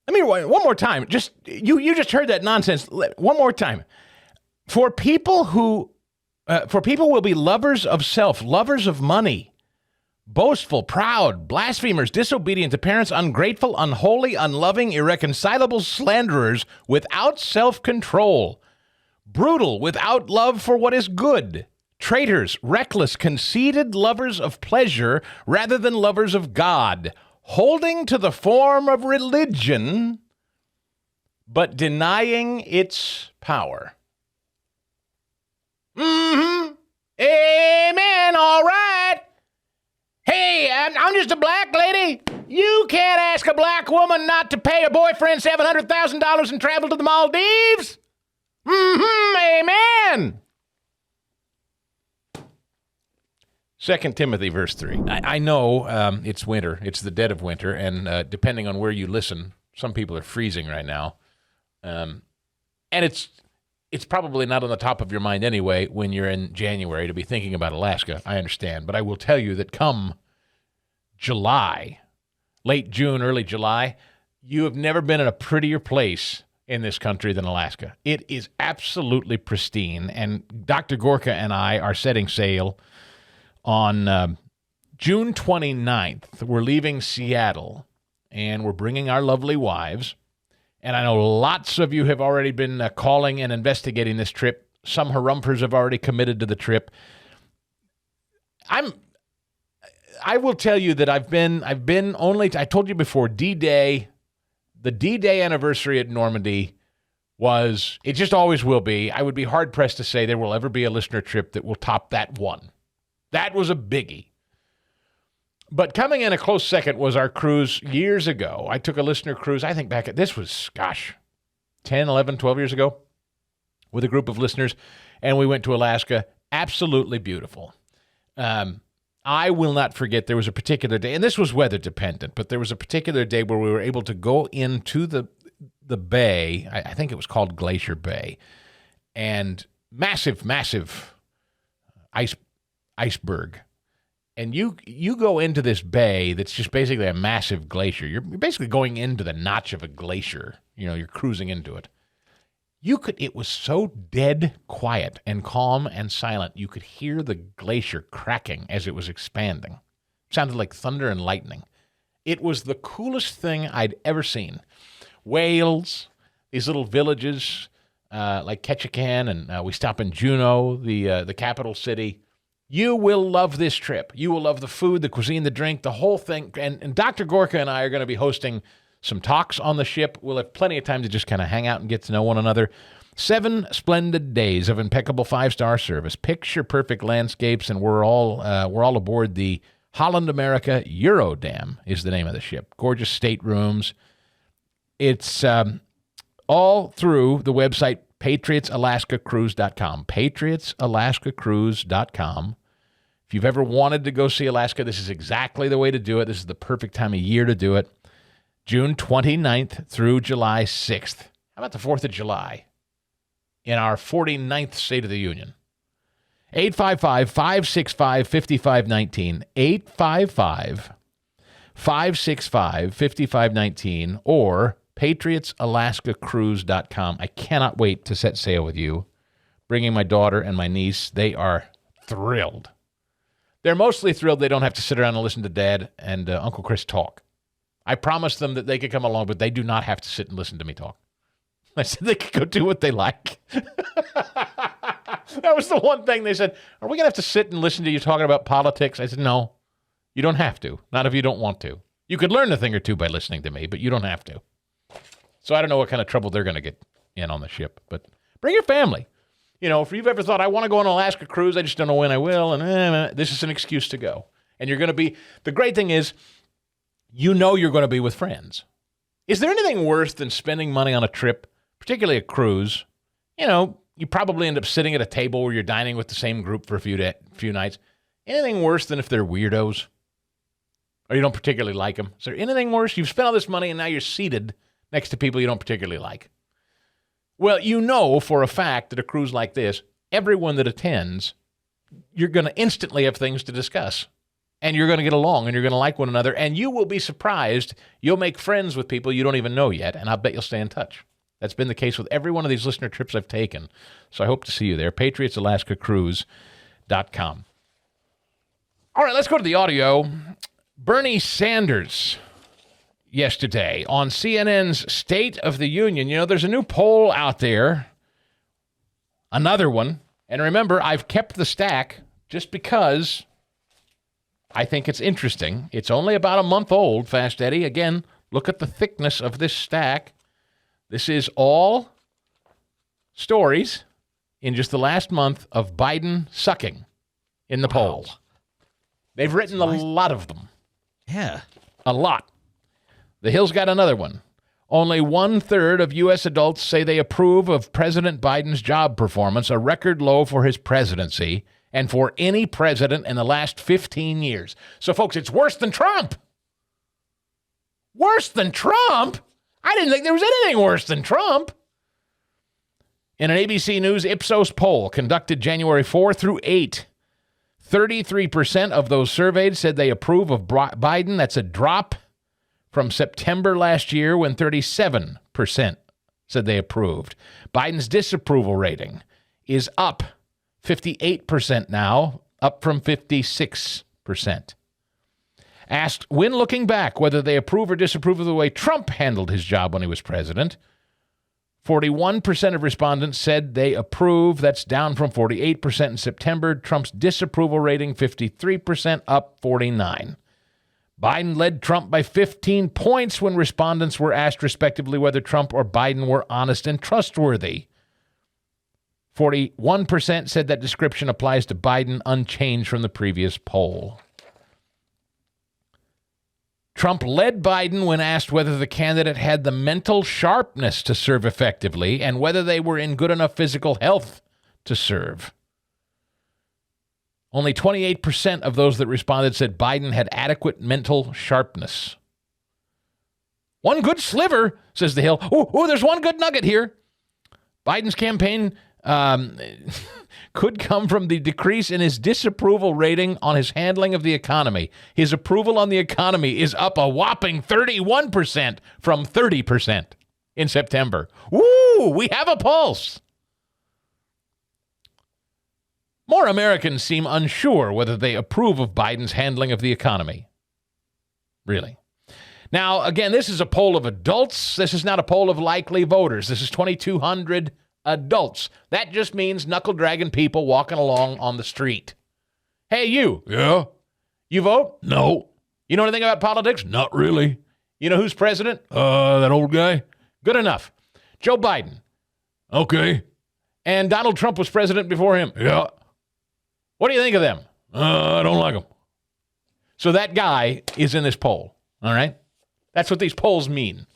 Let me one more time. Just you just heard that nonsense. One more time. For people will be lovers of self, lovers of money, boastful, proud, blasphemers, disobedient to parents, ungrateful, unholy, unloving, irreconcilable, slanderers, without self-control, brutal, without love for what is good, traitors, reckless, conceited, lovers of pleasure rather than lovers of God, holding to the form of religion, but denying its power. Amen. All right. Hey, I'm just a black lady. You can't ask a black woman not to pay her boyfriend $700,000 and travel to the Maldives. Amen. 2 Timothy verse 3. I know it's winter. It's the dead of winter, and depending on where you listen, some people are freezing right now. And it's probably not on the top of your mind anyway when you're in January to be thinking about Alaska. I understand. But I will tell you that come July, late June, early July, you have never been in a prettier place in this country than Alaska. It is absolutely pristine. And Dr. Gorka and I are setting sail on June 29th. We're leaving Seattle, and we're bringing our lovely wives. And I know lots of you have already been calling and investigating this trip. Some harumphers have already committed to the trip. I will tell you that I've been only, I told you before, D-Day, the D-Day anniversary at Normandy was, it just always will be. I would be hard-pressed to say there will ever be a listener trip that will top that one. That was a biggie. But coming in a close second was our cruise years ago. I took a listener cruise, I think back at, this was, 10, 11, 12 years ago, with a group of listeners, and we went to Alaska. Absolutely beautiful. I will not forget, there was a particular day, and this was weather dependent, but there was a particular day where we were able to go into the bay. I think it was called Glacier Bay, and massive iceberg. And you go into this bay that's just basically a massive glacier. You're basically going into the notch of a glacier. You're cruising into it. It was so dead quiet and calm and silent, you could hear the glacier cracking as it was expanding. It sounded like thunder and lightning. It was the coolest thing I'd ever seen. Whales, these little villages like Ketchikan, and we stop in Juneau, the capital city. You will love this trip. You will love the food, the cuisine, the drink, the whole thing. And Dr. Gorka and I are going to be hosting some talks on the ship. We'll have plenty of time to just kind of hang out and get to know one another. 7 splendid days of impeccable 5-star service, picture-perfect landscapes, and we're all aboard the Holland America Eurodam is the name of the ship. Gorgeous staterooms. It's all through the website PatriotsAlaskaCruise.com. PatriotsAlaskaCruise.com. If you've ever wanted to go see Alaska, this is exactly the way to do it. This is the perfect time of year to do it. June 29th through July 6th. How about the 4th of July in our 49th State of the Union? 855-565-5519. 855-565-5519 or PatriotsAlaskaCruise.com. I cannot wait to set sail with you. Bringing my daughter and my niece. They are thrilled. They're mostly thrilled they don't have to sit around and listen to Dad and Uncle Chris talk. I promised them that they could come along, but they do not have to sit and listen to me talk. I said they could go do what they like. That was the one thing they said. Are we going to have to sit and listen to you talking about politics? I said, no, you don't have to. Not if you don't want to. You could learn a thing or two by listening to me, but you don't have to. So I don't know what kind of trouble they're going to get in on the ship, but bring your family. You know, if you've ever thought, I want to go on an Alaska cruise, I just don't know when I will, and this is an excuse to go. And you're going to be, the great thing is, you know you're going to be with friends. Is there anything worse than spending money on a trip, particularly a cruise? You know, you probably end up sitting at a table where you're dining with the same group for a few nights. Anything worse than if they're weirdos? Or you don't particularly like them? Is there anything worse? You've spent all this money and now you're seated next to people you don't particularly like. Well, you know for a fact that a cruise like this, everyone that attends, you're going to instantly have things to discuss. And you're going to get along and you're going to like one another. And you will be surprised. You'll make friends with people you don't even know yet. And I'll bet you'll stay in touch. That's been the case with every one of these listener trips I've taken. So I hope to see you there. PatriotsAlaskaCruise.com. All right, let's go to the audio. Bernie Sanders yesterday on CNN's State of the Union. You know, there's a new poll out there, another one. And remember, I've kept the stack just because I think it's interesting. It's only about a month old, Fast Eddie. Again, look at the thickness of this stack. This is all stories in just the last month of Biden sucking in the polls. They've written a lot of them. Yeah. A lot. The Hill's got another one. Only 1/3 of U.S. adults say they approve of President Biden's job performance, a record low for his presidency and for any president in the last 15 years. So, folks, it's worse than Trump. Worse than Trump? I didn't think there was anything worse than Trump. In an ABC News Ipsos poll conducted January 4 through 8, 33% of those surveyed said they approve of Biden. That's a drop from September last year when 37% said they approved. Biden's disapproval rating is up 58% now, up from 56%. Asked when looking back whether they approve or disapprove of the way Trump handled his job when he was president, 41% of respondents said they approve. That's down from 48% in September. Trump's disapproval rating, 53%, up 49%. Biden led Trump by 15 points when respondents were asked respectively whether Trump or Biden were honest and trustworthy. 41% said that description applies to Biden, unchanged from the previous poll. Trump led Biden when asked whether the candidate had the mental sharpness to serve effectively and whether they were in good enough physical health to serve. Only 28% of those that responded said Biden had adequate mental sharpness. One good sliver, says the Hill. Oh, there's one good nugget here. Biden's campaign could come from the decrease in his disapproval rating on his handling of the economy. His approval on the economy is up a whopping 31% from 30% in September. Woo, we have a pulse. More Americans seem unsure whether they approve of Biden's handling of the economy. Really. Now, again, this is a poll of adults. This is not a poll of likely voters. This is 2,200 adults. That just means knuckle-dragging people walking along on the street. Hey, you. Yeah. You vote? No. You know anything about politics? Not really. You know who's president? That old guy. Good enough. Joe Biden. Okay. And Donald Trump was president before him? Yeah. What do you think of them? I don't like them. So that guy is in this poll, all right? That's what these polls mean.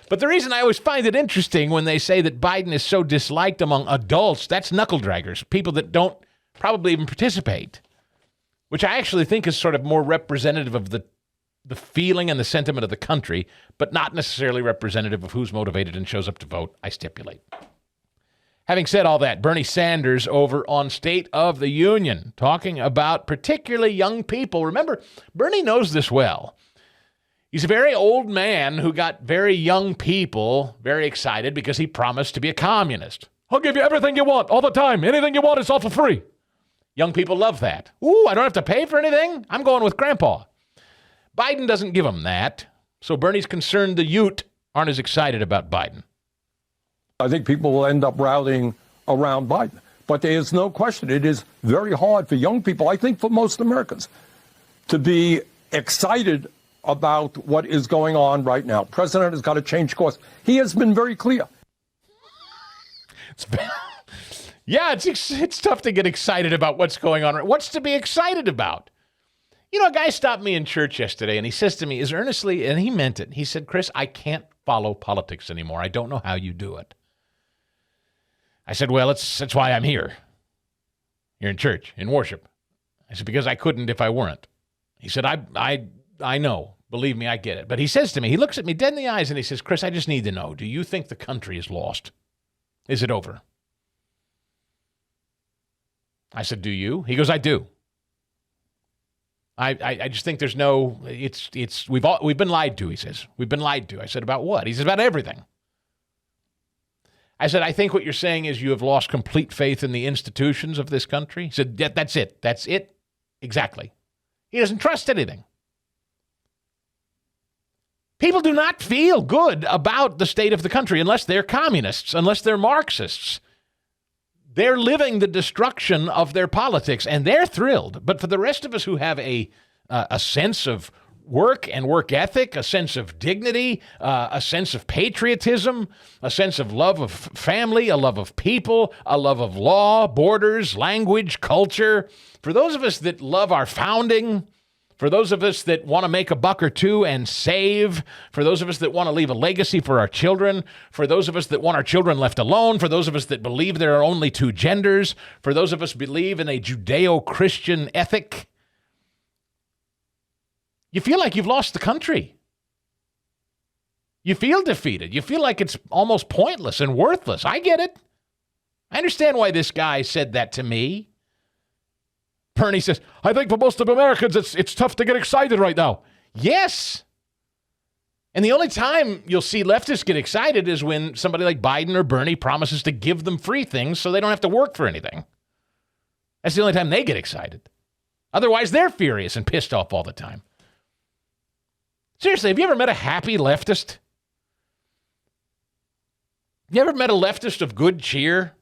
But the reason I always find it interesting when they say that Biden is so disliked among adults, that's knuckle-draggers, people that don't probably even participate, which I actually think is sort of more representative of the feeling and the sentiment of the country, but not necessarily representative of who's motivated and shows up to vote, I stipulate. Having said all that, Bernie Sanders over on State of the Union, talking about particularly young people. Remember, Bernie knows this well. He's a very old man who got very young people very excited because he promised to be a communist. I'll give you everything you want all the time. Anything you want is all for free. Young people love that. Ooh, I don't have to pay for anything. I'm going with Grandpa. Biden doesn't give them that. So Bernie's concerned the Ute aren't as excited about Biden. I think people will end up rallying around Biden. But there is no question it is very hard for young people, I think for most Americans, to be excited about what is going on right now. The president has got to change course. He has been very clear. Yeah, it's tough to get excited about what's going on. What's to be excited about? You know, a guy stopped me in church yesterday, and he says to me, as earnestly, and he meant it, he said, Chris, I can't follow politics anymore. I don't know how you do it. I said, well, that's why I'm here. You're in church, in worship. I said, because I couldn't if I weren't. He said, I know. Believe me, I get it. But he says to me, he looks at me dead in the eyes, and he says, Chris, I just need to know, do you think the country is lost? Is it over? I said, do you? He goes, I do. I just think there's no, we've been lied to, he says. We've been lied to. I said, about what? He says, about everything. I said, I think what you're saying is you have lost complete faith in the institutions of this country. He said, yeah, that's it. That's it. Exactly. He doesn't trust anything. People do not feel good about the state of the country unless they're communists, unless they're Marxists. They're living the destruction of their politics, and they're thrilled. But for the rest of us who have a sense of work and work ethic, a sense of dignity, a sense of patriotism, a sense of love of family, a love of people, a love of law, borders, language, culture, for those of us that love our founding, for those of us that want to make a buck or two and save, for those of us that want to leave a legacy for our children, for those of us that want our children left alone, for those of us that believe there are only two genders, for those of us who believe in a Judeo-Christian ethic, you feel like you've lost the country. You feel defeated. You feel like it's almost pointless and worthless. I get it. I understand why this guy said that to me. Bernie says, I think for most of Americans, it's tough to get excited right now. Yes. And the only time you'll see leftists get excited is when somebody like Biden or Bernie promises to give them free things so they don't have to work for anything. That's the only time they get excited. Otherwise, they're furious and pissed off all the time. Seriously, have you ever met a happy leftist? You ever met a leftist of good cheer?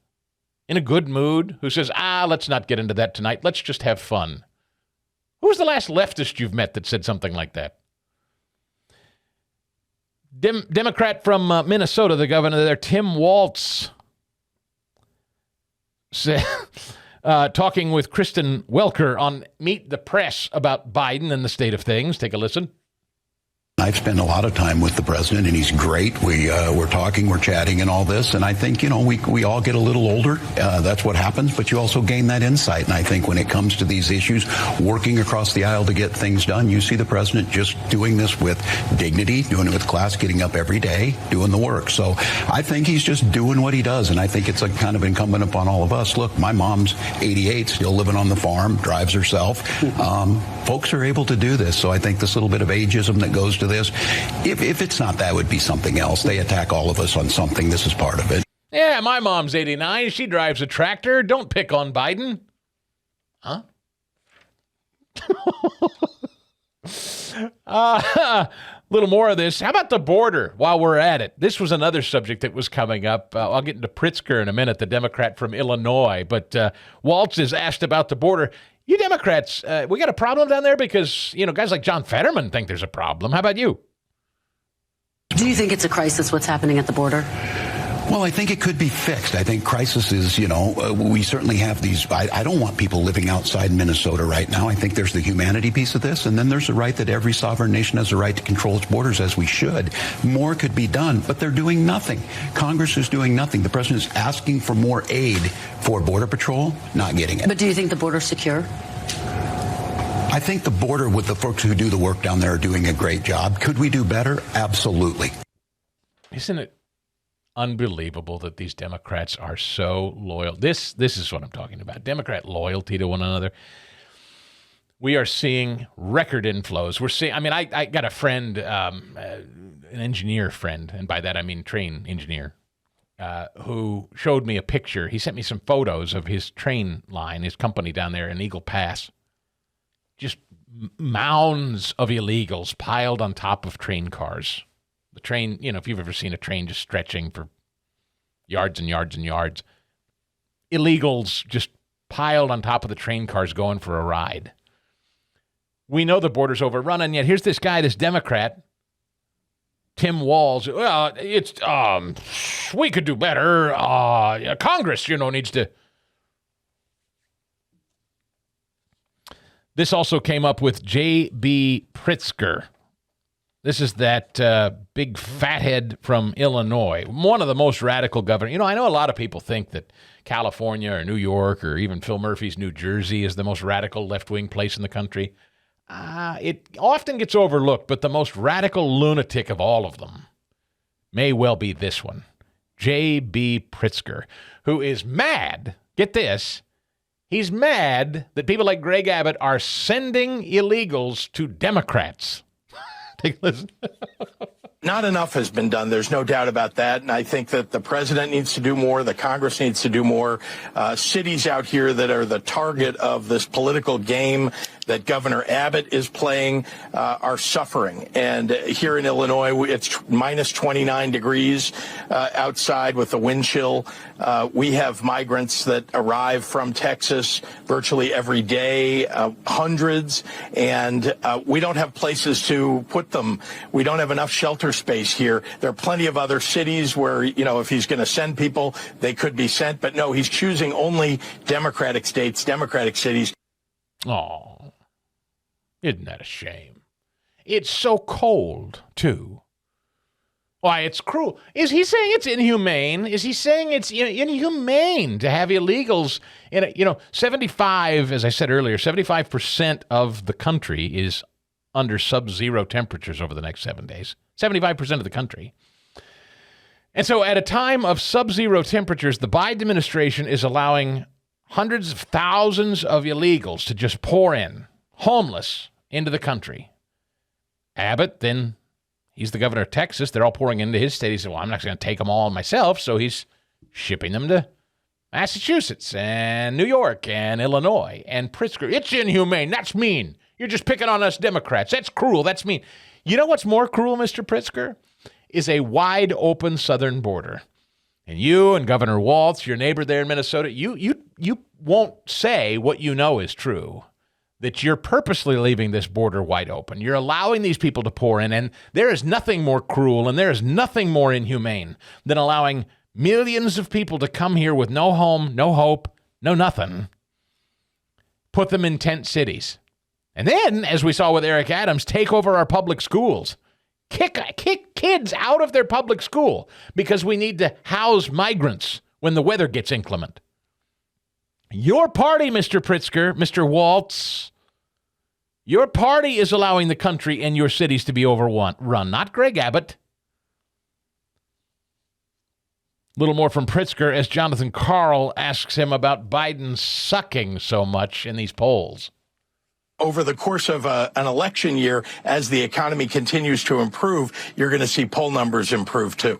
In a good mood, who says, let's not get into that tonight. Let's just have fun. Who was the last leftist you've met that said something like that? Democrat from Minnesota, the governor there, Tim Walz, said, talking with Kristen Welker on Meet the Press about Biden and the state of things. Take a listen. I've spent a lot of time with the president, and he's great. We're talking, we're chatting and all this. And I think, we all get a little older. That's what happens. But you also gain that insight. And I think when it comes to these issues, working across the aisle to get things done, you see the president just doing this with dignity, doing it with class, getting up every day, doing the work. So I think he's just doing what he does. And I think it's kind of incumbent upon all of us. Look, my mom's 88, still living on the farm, drives herself. Folks are able to do this. So I think this little bit of ageism that goes to this, if it's not that, would be something else. They attack all of us on something. This is part of it. Yeah, my mom's 89. She drives a tractor. Don't pick on Biden. Huh? Little more of this. How about the border while we're at it? This was another subject that was coming up. I'll get into Pritzker in a minute, the Democrat from Illinois. But Waltz is asked about the border. You Democrats, we got a problem down there because, guys like John Fetterman think there's a problem. How about you? Do you think it's a crisis, what's happening at the border? Well, I think it could be fixed. I think crisis is, we certainly have these. I don't want people living outside Minnesota right now. I think there's the humanity piece of this, and then there's the right that every sovereign nation has the right to control its borders, as we should. More could be done, but they're doing nothing. Congress is doing nothing. The president is asking for more aid for Border Patrol, not getting it. But do you think the border's secure? I think the border, with the folks who do the work down there, are doing a great job. Could we do better? Absolutely. Isn't it unbelievable that these Democrats are so loyal? This is what I'm talking about. Democrat loyalty to one another. We are seeing record inflows. We're seeing, I got a friend, an engineer friend, and by that I mean train engineer, who showed me a picture. He sent me some photos of his train line, his company down there in Eagle Pass. Just mounds of illegals piled on top of train cars. The train, if you've ever seen a train just stretching for yards and yards and yards, illegals just piled on top of the train cars going for a ride. We know the border's overrun, and yet here's this guy, this Democrat, Tim Walz. Well, we could do better. Congress, needs to This also came up with J.B. Pritzker. This is that big fathead from Illinois, one of the most radical governors. You know, I know a lot of people think that California or New York or even Phil Murphy's New Jersey is the most radical left-wing place in the country. It often gets overlooked, but the most radical lunatic of all of them may well be this one, J.B. Pritzker, who is mad, get this, he's mad that people like Greg Abbott are sending illegals to Democrats. Take a listen. Not enough has been done. There's no doubt about that. And I think that the president needs to do more. The Congress needs to do more. Cities out here that are the target of this political game that Governor Abbott is playing are suffering. And here in Illinois, it's minus 29 degrees outside with the wind chill. We have migrants that arrive from Texas virtually every day, hundreds, and we don't have places to put them. We don't have enough shelter space here. There are plenty of other cities where, you know, if he's going to send people, they could be sent. But no, he's choosing only Democratic states, Democratic cities. Oh, isn't that a shame? It's so cold, too. Why, it's cruel. Is he saying it's inhumane? Is he saying it's inhumane to have illegals in a, 75, as I said earlier, 75% of the country is under sub-zero temperatures over the next 7 days. 75% of the country. And so at a time of sub-zero temperatures, the Biden administration is allowing hundreds of thousands of illegals to just pour in, homeless, into the country. Abbott, then, he's the governor of Texas. They're all pouring into his state. He said, well, I'm not going to take them all myself, so he's shipping them to Massachusetts and New York and Illinois and Pritzker. It's inhumane. That's mean. You're just picking on us Democrats. That's cruel. That's mean. You know what's more cruel, Mr. Pritzker? Is a wide open southern border. And you and Governor Walz, your neighbor there in Minnesota, you won't say what you know is true, that you're purposely leaving this border wide open. You're allowing these people to pour in, and there is nothing more cruel and there is nothing more inhumane than allowing millions of people to come here with no home, no hope, no nothing, put them in tent cities. And then, as we saw with Eric Adams, take over our public schools. Kick kids out of their public school because we need to house migrants when the weather gets inclement. Your party, Mr. Pritzker, Mr. Walz, your party is allowing the country and your cities to be overrun, not Greg Abbott. A little more from Pritzker as Jonathan Karl asks him about Biden sucking so much in these polls. Over the course of an election year, as the economy continues to improve, you're going to see poll numbers improve, too.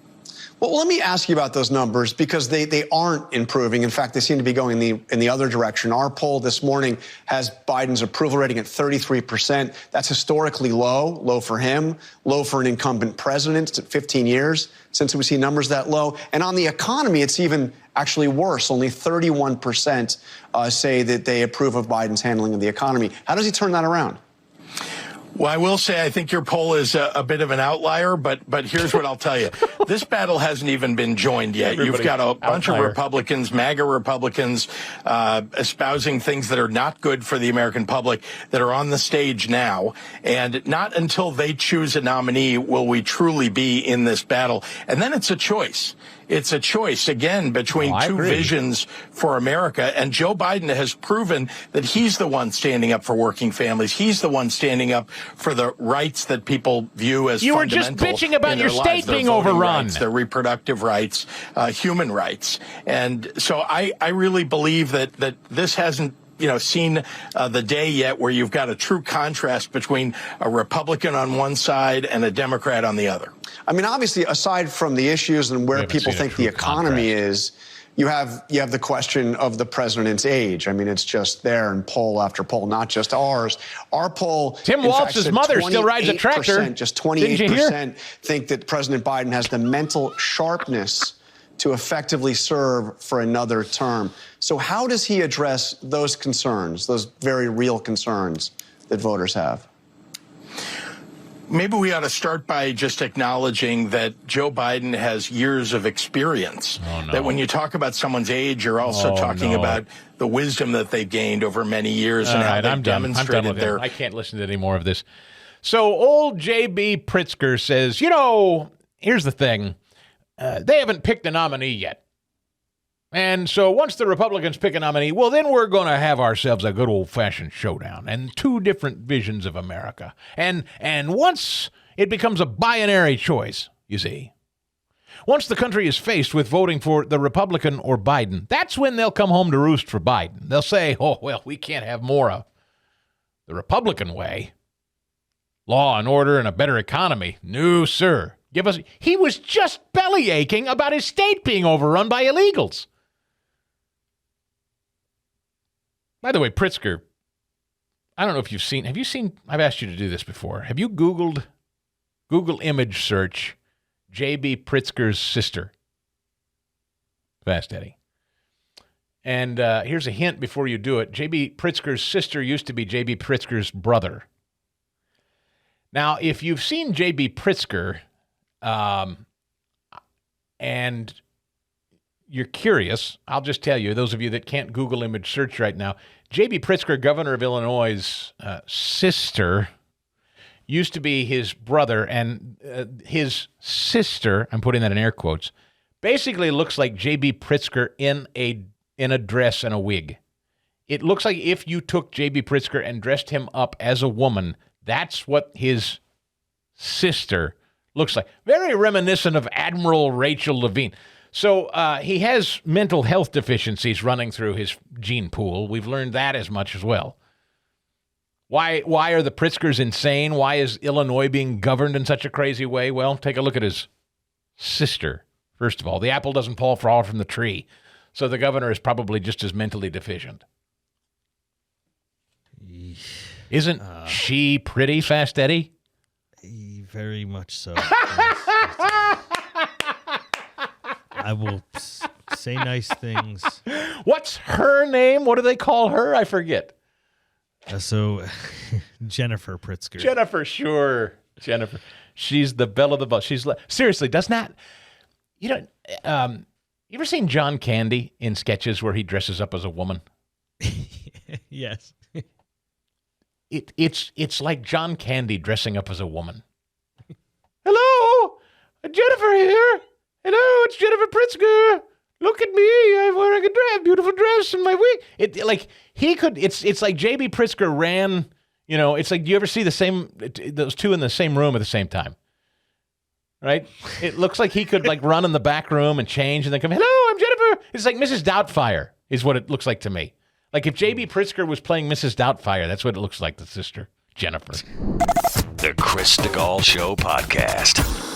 Well, let me ask you about those numbers because they aren't improving. In fact, they seem to be going in the other direction. Our poll this morning has Biden's approval rating at 33%. That's historically low for him, low for an incumbent president. It's at 15 years since we see numbers that low. And on the economy, it's even actually worse. Only 31% say that they approve of Biden's handling of the economy. How does he turn that around? Well, I will say I think your poll is a bit of an outlier, but here's what I'll tell you. This battle hasn't even been joined yet. You've got a bunch of Republicans, MAGA Republicans, espousing things that are not good for the American public that are on the stage now. And not until they choose a nominee will we truly be in this battle. And then it's a choice. It's a choice, again, between two visions for America. And Joe Biden has proven that he's the one standing up for working families. He's the one standing up for the rights that people view as fundamental. You were just bitching about your state being overrun. Their reproductive rights, human rights. And so I really believe that this hasn't seen the day yet where you've got a true contrast between a Republican on one side and a Democrat on the other. I mean, obviously, aside from the issues and where people think the economy is, you have the question of the president's age. I mean, it's just there in poll after poll, not just ours. Our poll, Tim Walz's mother still rides a tractor. Just 28% think that President Biden has the mental sharpness to effectively serve for another term. So how does he address those concerns, those very real concerns that voters have? maybe we ought to start by just acknowledging that Joe Biden has years of experience. Oh, no. That when you talk about someone's age, you're also talking about the wisdom that they've gained over many years and how they've demonstrated their... I can't listen to any more of this. So old J.B. Pritzker says, here's the thing. They haven't picked a nominee yet. And so once the Republicans pick a nominee, well, then we're going to have ourselves a good old-fashioned showdown and two different visions of America. And once it becomes a binary choice, you see, once the country is faced with voting for the Republican or Biden, that's when they'll come home to roost for Biden. They'll say, oh, well, we can't have more of the Republican way. Law and order and a better economy. No, sir. He was just belly aching about his state being overrun by illegals. By the way, Pritzker, I don't know if have you seen, I've asked you to do this before. Have you Google image search J.B. Pritzker's sister? Fast Eddie. And here's a hint before you do it. J.B. Pritzker's sister used to be J.B. Pritzker's brother. Now, if you've seen J.B. Pritzker and you're curious, I'll just tell you, those of you that can't Google image search right now, J.B. Pritzker, governor of Illinois' sister, used to be his brother, and his sister, I'm putting that in air quotes, basically looks like J.B. Pritzker in a dress and a wig. It looks like if you took J.B. Pritzker and dressed him up as a woman, that's what his sister looks like. Very reminiscent of Admiral Rachel Levine. So he has mental health deficiencies running through his gene pool. We've learned that as much as well. Why are the Pritzkers insane? Why is Illinois being governed in such a crazy way? Well, take a look at his sister. First of all, the apple doesn't fall far from the tree. So the governor is probably just as mentally deficient. Isn't she pretty, Fast Eddie? Very much so. I will say nice things. What's her name? What do they call her? I forget. Jennifer Pritzker. Jennifer, sure. Jennifer. She's the belle of the ball. Seriously, does not... you ever seen John Candy in sketches where he dresses up as a woman? Yes. It's like John Candy dressing up as a woman. Hello, Jennifer here. Hello, it's Jennifer Pritzker. Look at me. I'm wearing a beautiful dress and my wig. It's like J.B. Pritzker ran. It's like, do you ever see those two in the same room at the same time? Right? It looks like he could run in the back room and change and then come. Hello, I'm Jennifer. It's like Mrs. Doubtfire is what it looks like to me. Like if J.B. Pritzker was playing Mrs. Doubtfire, that's what it looks like, the sister, Jennifer. The Chris Stigall Show podcast.